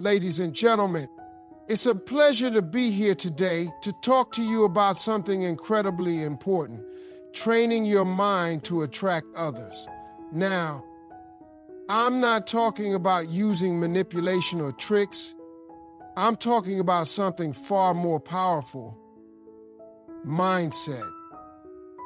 ladies and gentlemen. It's a pleasure to be here today to talk to you about something incredibly important, training your mind to attract others. Now, I'm not talking about using manipulation or tricks. I'm talking about something far more powerful: mindset.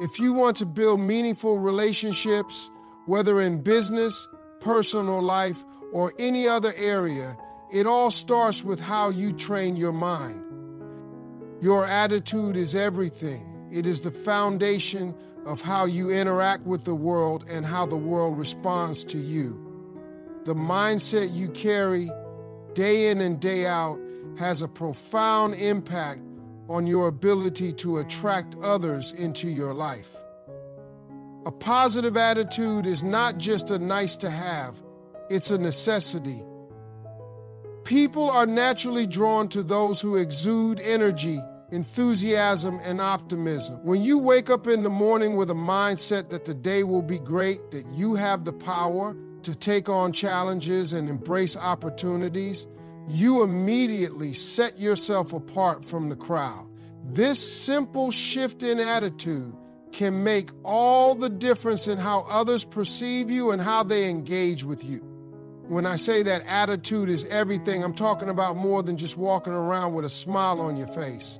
If you want to build meaningful relationships, whether in business, personal life, or any other area, it all starts with how you train your mind. Your attitude is everything. It is the foundation of how you interact with the world and how the world responds to you. The mindset you carry day in and day out has a profound impact on your ability to attract others into your life. A positive attitude is not just a nice to have, it's a necessity. People are naturally drawn to those who exude energy, enthusiasm, and optimism. When you wake up in the morning with a mindset that the day will be great, that you have the power to take on challenges and embrace opportunities, you immediately set yourself apart from the crowd. This simple shift in attitude can make all the difference in how others perceive you and how they engage with you. When I say that attitude is everything, I'm talking about more than just walking around with a smile on your face.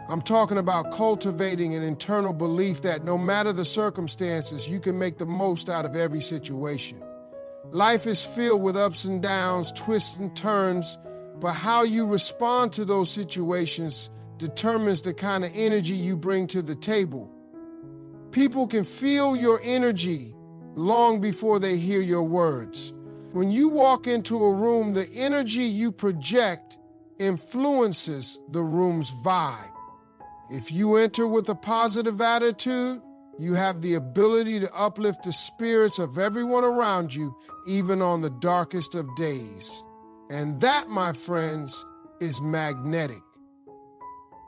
I'm talking about cultivating an internal belief that no matter the circumstances, you can make the most out of every situation. Life is filled with ups and downs, twists and turns, but how you respond to those situations determines the kind of energy you bring to the table. People can feel your energy long before they hear your words. When you walk into a room, the energy you project influences the room's vibe. If you enter with a positive attitude, you have the ability to uplift the spirits of everyone around you, even on the darkest of days. And that, my friends, is magnetic.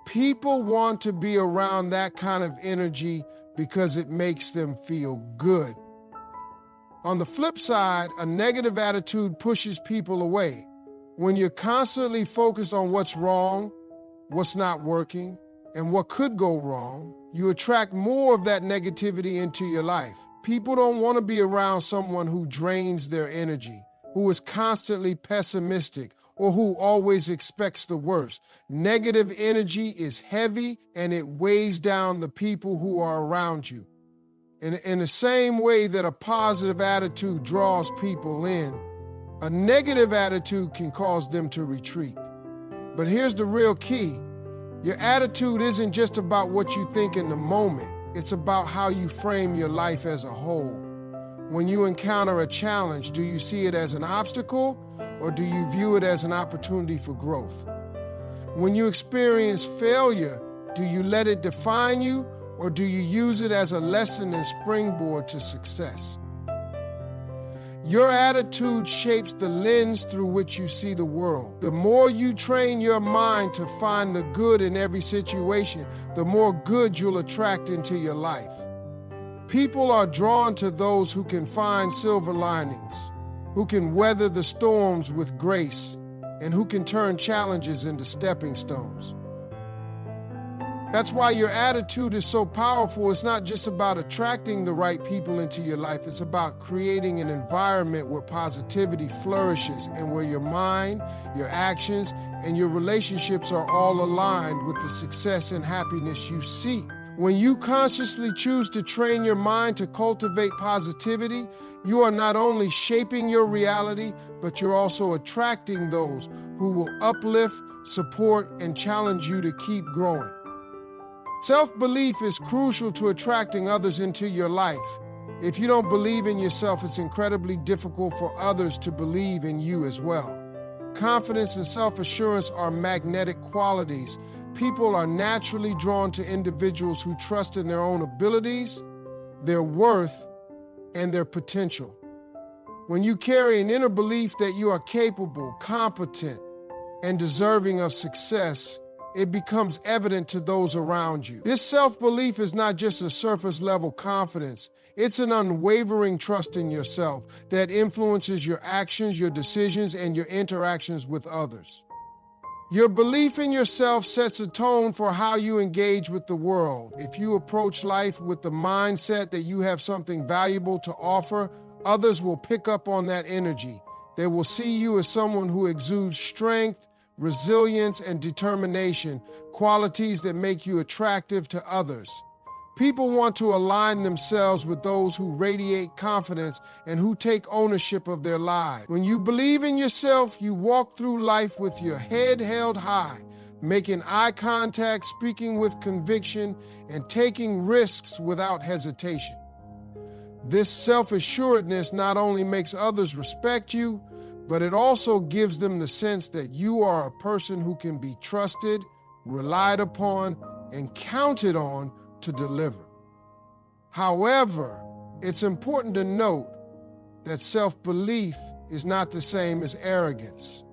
People want to be around that kind of energy because it makes them feel good. On the flip side, a negative attitude pushes people away. When you're constantly focused on what's wrong, what's not working, and what could go wrong, you attract more of that negativity into your life. People don't want to be around someone who drains their energy, who is constantly pessimistic, or who always expects the worst. Negative energy is heavy and it weighs down the people who are around you. In the same way that a positive attitude draws people in, a negative attitude can cause them to retreat. But here's the real key. Your attitude isn't just about what you think in the moment. It's about how you frame your life as a whole. When you encounter a challenge, do you see it as an obstacle or do you view it as an opportunity for growth? When you experience failure, do you let it define you or do you use it as a lesson and springboard to success? Your attitude shapes the lens through which you see the world. The more you train your mind to find the good in every situation, the more good you'll attract into your life. People are drawn to those who can find silver linings, who can weather the storms with grace, and who can turn challenges into stepping stones. That's why your attitude is so powerful. It's not just about attracting the right people into your life. It's about creating an environment where positivity flourishes and where your mind, your actions, and your relationships are all aligned with the success and happiness you seek. When you consciously choose to train your mind to cultivate positivity, you are not only shaping your reality, but you're also attracting those who will uplift, support, and challenge you to keep growing. Self-belief is crucial to attracting others into your life. If you don't believe in yourself, it's incredibly difficult for others to believe in you as well. Confidence and self-assurance are magnetic qualities. People are naturally drawn to individuals who trust in their own abilities, their worth, and their potential. When you carry an inner belief that you are capable, competent, and deserving of success, it becomes evident to those around you. This self-belief is not just a surface-level confidence. It's an unwavering trust in yourself that influences your actions, your decisions, and your interactions with others. Your belief in yourself sets a tone for how you engage with the world. If you approach life with the mindset that you have something valuable to offer, others will pick up on that energy. They will see you as someone who exudes strength, resilience, and determination, qualities that make you attractive to others. People want to align themselves with those who radiate confidence and who take ownership of their lives. When you believe in yourself, you walk through life with your head held high, making eye contact, speaking with conviction, and taking risks without hesitation. This self-assuredness not only makes others respect you, but it also gives them the sense that you are a person who can be trusted, relied upon, and counted on to deliver. However, it's important to note that self-belief is not the same as arrogance.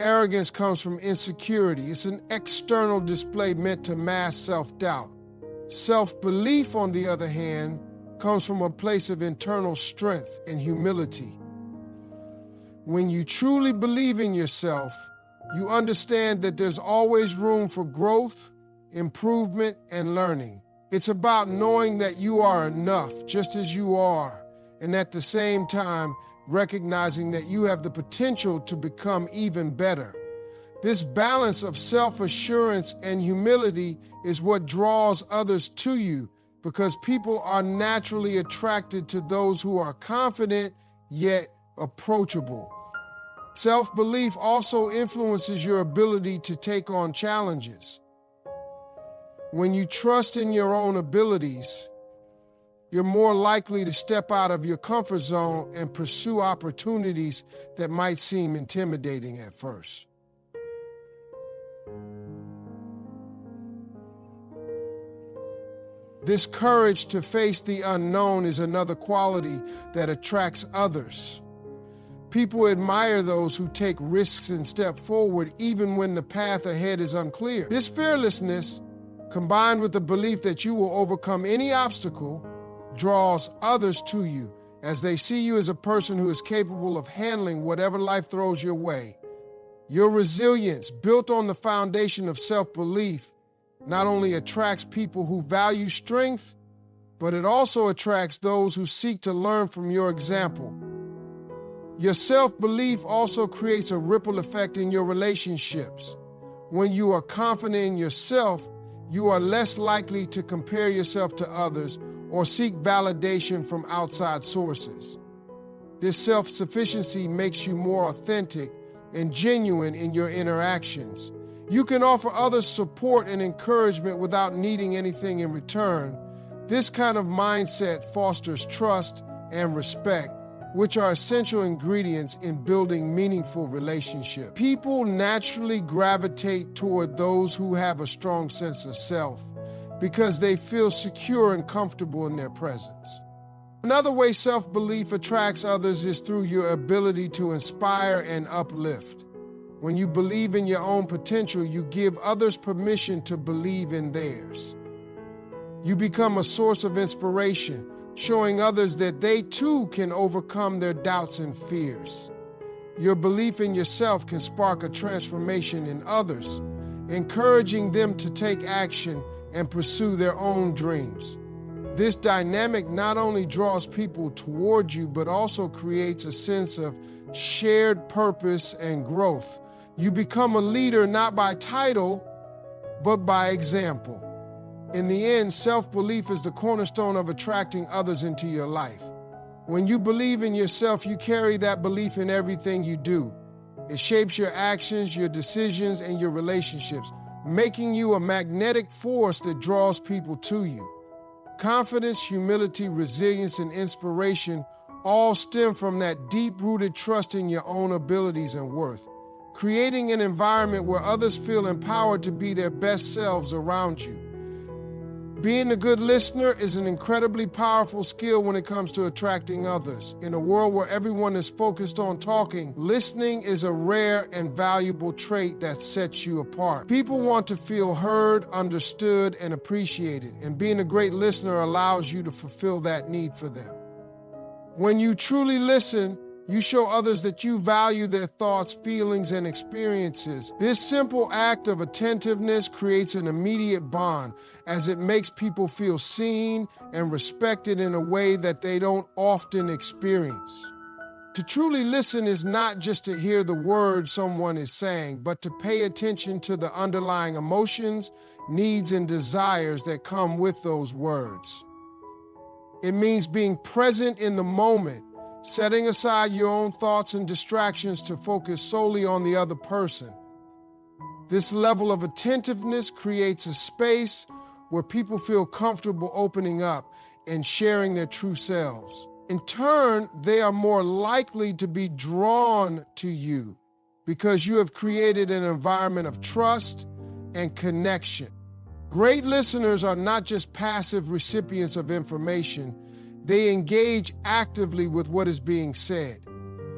Arrogance comes from insecurity. It's an external display meant to mask self-doubt. Self-belief, on the other hand, comes from a place of internal strength and humility. When you truly believe in yourself, you understand that there's always room for growth, improvement, and learning. It's about knowing that you are enough just as you are, and at the same time, recognizing that you have the potential to become even better. This balance of self-assurance and humility is what draws others to you, because people are naturally attracted to those who are confident yet approachable. Self-belief also influences your ability to take on challenges. When you trust in your own abilities, you're more likely to step out of your comfort zone and pursue opportunities that might seem intimidating at first. This courage to face the unknown is another quality that attracts others. People admire those who take risks and step forward even when the path ahead is unclear. This fearlessness, combined with the belief that you will overcome any obstacle, draws others to you as they see you as a person who is capable of handling whatever life throws your way. Your resilience, built on the foundation of self-belief, not only attracts people who value strength, but it also attracts those who seek to learn from your example. Your self-belief also creates a ripple effect in your relationships. When you are confident in yourself, you are less likely to compare yourself to others or seek validation from outside sources. This self-sufficiency makes you more authentic and genuine in your interactions. You can offer others support and encouragement without needing anything in return. This kind of mindset fosters trust and respect, which are essential ingredients in building meaningful relationships. People naturally gravitate toward those who have a strong sense of self because they feel secure and comfortable in their presence. Another way self-belief attracts others is through your ability to inspire and uplift. When you believe in your own potential, you give others permission to believe in theirs. You become a source of inspiration, showing others that they too can overcome their doubts and fears. Your belief in yourself can spark a transformation in others, encouraging them to take action and pursue their own dreams. This dynamic not only draws people toward you, but also creates a sense of shared purpose and growth. You become a leader not by title, but by example. In the end, self-belief is the cornerstone of attracting others into your life. When you believe in yourself, you carry that belief in everything you do. It shapes your actions, your decisions, and your relationships, making you a magnetic force that draws people to you. Confidence, humility, resilience, and inspiration all stem from that deep-rooted trust in your own abilities and worth, creating an environment where others feel empowered to be their best selves around you. Being a good listener is an incredibly powerful skill when it comes to attracting others. In a world where everyone is focused on talking, listening is a rare and valuable trait that sets you apart. People want to feel heard, understood, and appreciated, and being a great listener allows you to fulfill that need for them. When you truly listen, you show others that you value their thoughts, feelings, and experiences. This simple act of attentiveness creates an immediate bond, as it makes people feel seen and respected in a way that they don't often experience. To truly listen is not just to hear the words someone is saying, but to pay attention to the underlying emotions, needs, and desires that come with those words. It means being present in the moment, setting aside your own thoughts and distractions to focus solely on the other person. This level of attentiveness creates a space where people feel comfortable opening up and sharing their true selves. In turn, they are more likely to be drawn to you because you have created an environment of trust and connection. Great listeners are not just passive recipients of information. They engage actively with what is being said.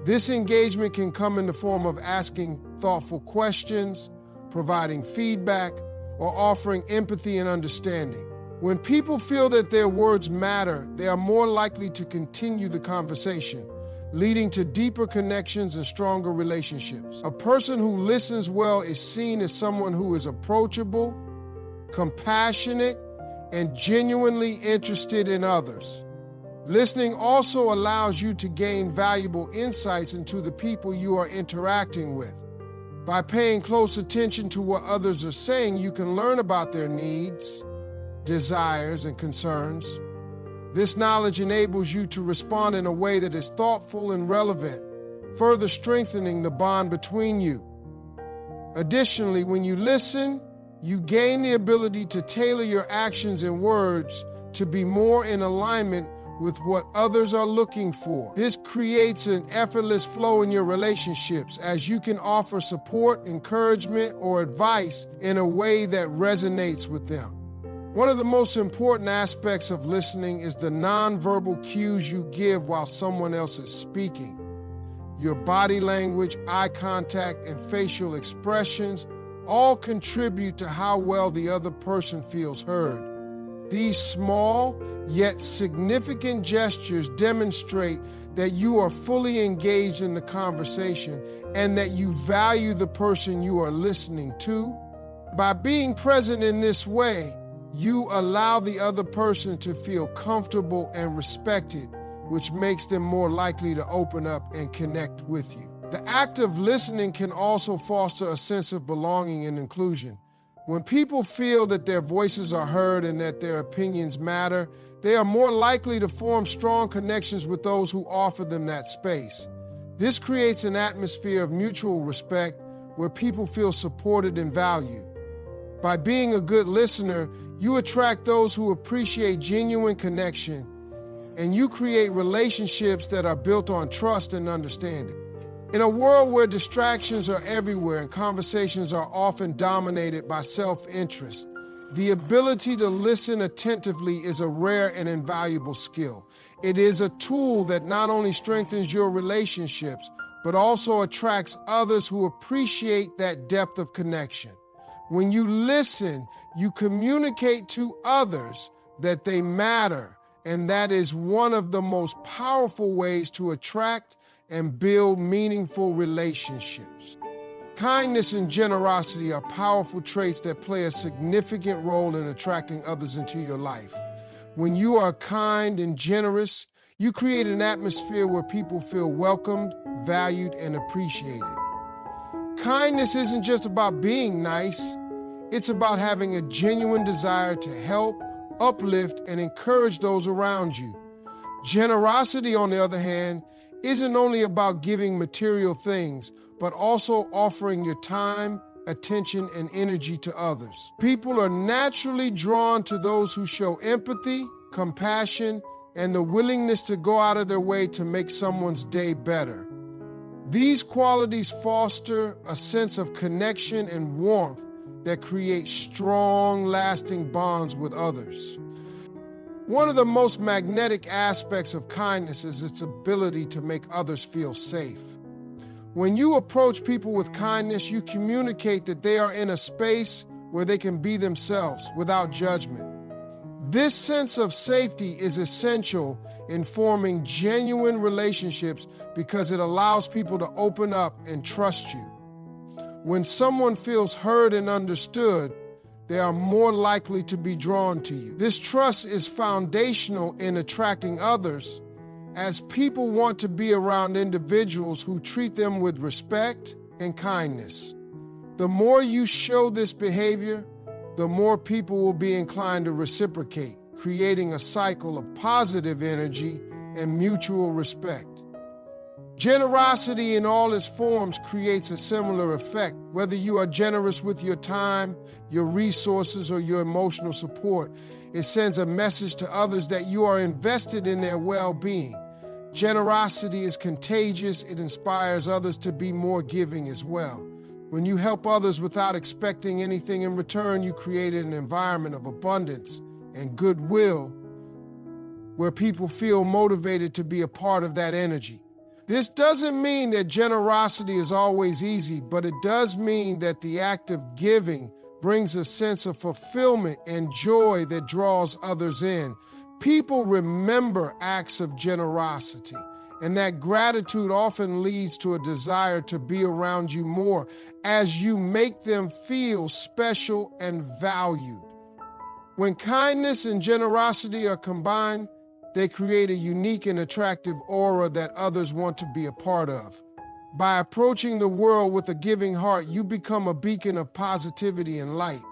This engagement can come in the form of asking thoughtful questions, providing feedback, or offering empathy and understanding. When people feel that their words matter, they are more likely to continue the conversation, leading to deeper connections and stronger relationships. A person who listens well is seen as someone who is approachable, compassionate, and genuinely interested in others. Listening also allows you to gain valuable insights into the people you are interacting with. By paying close attention to what others are saying, you can learn about their needs, desires, and concerns. This knowledge enables you to respond in a way that is thoughtful and relevant, further strengthening the bond between you. Additionally, when you listen, you gain the ability to tailor your actions and words to be more in alignment with what others are looking for. This creates an effortless flow in your relationships, as you can offer support, encouragement, or advice in a way that resonates with them. One of the most important aspects of listening is the nonverbal cues you give while someone else is speaking. Your body language, eye contact, and facial expressions all contribute to how well the other person feels heard. These small yet significant gestures demonstrate that you are fully engaged in the conversation and that you value the person you are listening to. By being present in this way, you allow the other person to feel comfortable and respected, which makes them more likely to open up and connect with you. The act of listening can also foster a sense of belonging and inclusion. When people feel that their voices are heard and that their opinions matter, they are more likely to form strong connections with those who offer them that space. This creates an atmosphere of mutual respect where people feel supported and valued. By being a good listener, you attract those who appreciate genuine connection, and you create relationships that are built on trust and understanding. In a world where distractions are everywhere and conversations are often dominated by self-interest, the ability to listen attentively is a rare and invaluable skill. It is a tool that not only strengthens your relationships, but also attracts others who appreciate that depth of connection. When you listen, you communicate to others that they matter, and that is one of the most powerful ways to attract and build meaningful relationships. Kindness and generosity are powerful traits that play a significant role in attracting others into your life. When you are kind and generous, you create an atmosphere where people feel welcomed, valued, and appreciated. Kindness isn't just about being nice, it's about having a genuine desire to help, uplift, and encourage those around you. Generosity, on the other hand, isn't only about giving material things, but also offering your time, attention, and energy to others. People are naturally drawn to those who show empathy, compassion, and the willingness to go out of their way to make someone's day better. These qualities foster a sense of connection and warmth that create strong, lasting bonds with others. One of the most magnetic aspects of kindness is its ability to make others feel safe. When you approach people with kindness, you communicate that they are in a space where they can be themselves without judgment. This sense of safety is essential in forming genuine relationships because it allows people to open up and trust you. When someone feels heard and understood, they are more likely to be drawn to you. This trust is foundational in attracting others, as people want to be around individuals who treat them with respect and kindness. The more you show this behavior, the more people will be inclined to reciprocate, creating a cycle of positive energy and mutual respect. Generosity in all its forms creates a similar effect. Whether you are generous with your time, your resources, or your emotional support, it sends a message to others that you are invested in their well-being. Generosity is contagious. It inspires others to be more giving as well. When you help others without expecting anything in return, you create an environment of abundance and goodwill where people feel motivated to be a part of that energy. This doesn't mean that generosity is always easy, but it does mean that the act of giving brings a sense of fulfillment and joy that draws others in. People remember acts of generosity, and that gratitude often leads to a desire to be around you more as you make them feel special and valued. When kindness and generosity are combined, they create a unique and attractive aura that others want to be a part of. By approaching the world with a giving heart, you become a beacon of positivity and light.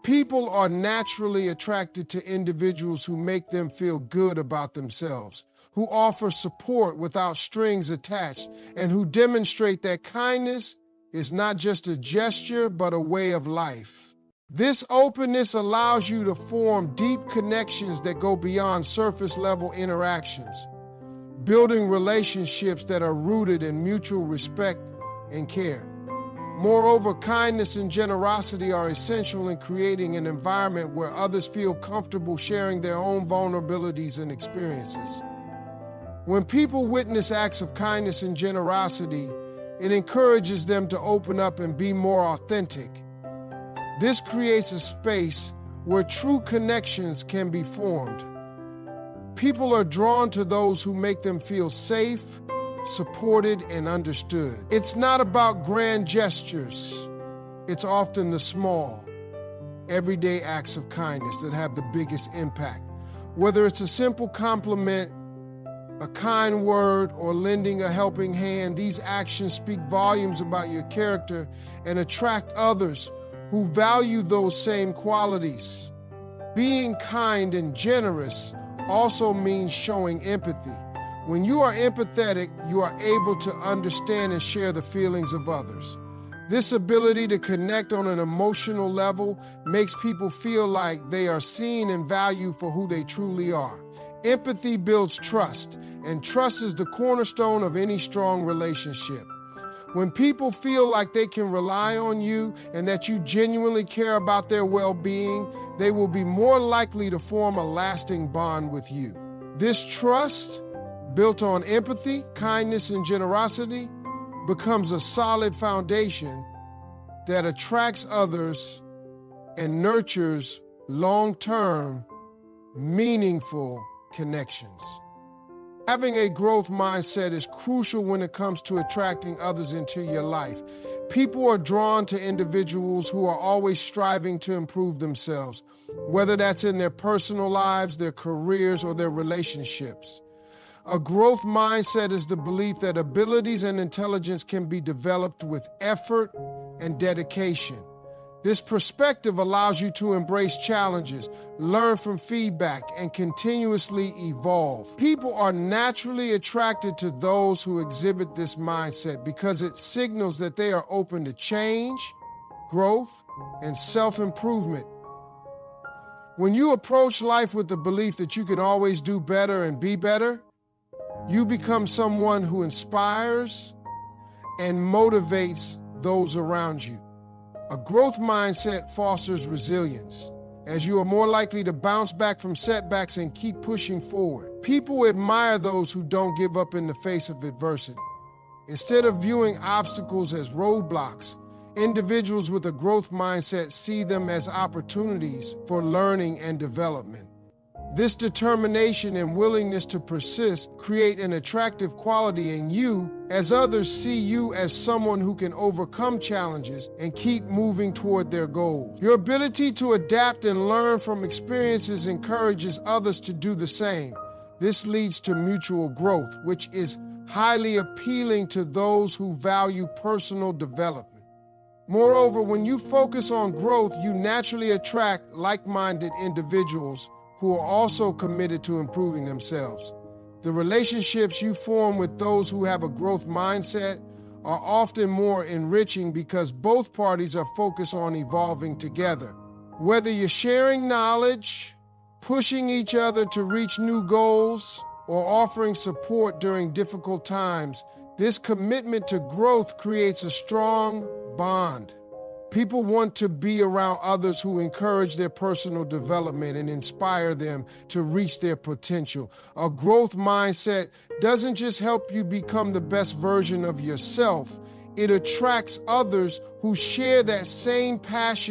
People are naturally attracted to individuals who make them feel good about themselves, who offer support without strings attached, and who demonstrate that kindness is not just a gesture, but a way of life. This openness allows you to form deep connections that go beyond surface-level interactions, building relationships that are rooted in mutual respect and care. Moreover, kindness and generosity are essential in creating an environment where others feel comfortable sharing their own vulnerabilities and experiences. When people witness acts of kindness and generosity, it encourages them to open up and be more authentic. This creates a space where true connections can be formed. People are drawn to those who make them feel safe, supported, and understood. It's not about grand gestures. It's often the small, everyday acts of kindness that have the biggest impact. Whether it's a simple compliment, a kind word, or lending a helping hand, these actions speak volumes about your character and attract others who value those same qualities. Being kind and generous also means showing empathy. When you are empathetic, you are able to understand and share the feelings of others. This ability to connect on an emotional level makes people feel like they are seen and valued for who they truly are. Empathy builds trust, and trust is the cornerstone of any strong relationship. When people feel like they can rely on you and that you genuinely care about their well-being, they will be more likely to form a lasting bond with you. This trust, built on empathy, kindness, and generosity, becomes a solid foundation that attracts others and nurtures long-term, meaningful connections. Having a growth mindset is crucial when it comes to attracting others into your life. People are drawn to individuals who are always striving to improve themselves, whether that's in their personal lives, their careers, or their relationships. A growth mindset is the belief that abilities and intelligence can be developed with effort and dedication. This perspective allows you to embrace challenges, learn from feedback, and continuously evolve. People are naturally attracted to those who exhibit this mindset because it signals that they are open to change, growth, and self-improvement. When you approach life with the belief that you can always do better and be better, you become someone who inspires and motivates those around you. A growth mindset fosters resilience, as you are more likely to bounce back from setbacks and keep pushing forward. People admire those who don't give up in the face of adversity. Instead of viewing obstacles as roadblocks, individuals with a growth mindset see them as opportunities for learning and development. This determination and willingness to persist create an attractive quality in you, as others see you as someone who can overcome challenges and keep moving toward their goals. Your ability to adapt and learn from experiences encourages others to do the same. This leads to mutual growth, which is highly appealing to those who value personal development. Moreover, when you focus on growth, you naturally attract like-minded individuals who are also committed to improving themselves. The relationships you form with those who have a growth mindset are often more enriching because both parties are focused on evolving together. Whether you're sharing knowledge, pushing each other to reach new goals, or offering support during difficult times, this commitment to growth creates a strong bond. People want to be around others who encourage their personal development and inspire them to reach their potential. A growth mindset doesn't just help you become the best version of yourself, it attracts others who share that same passion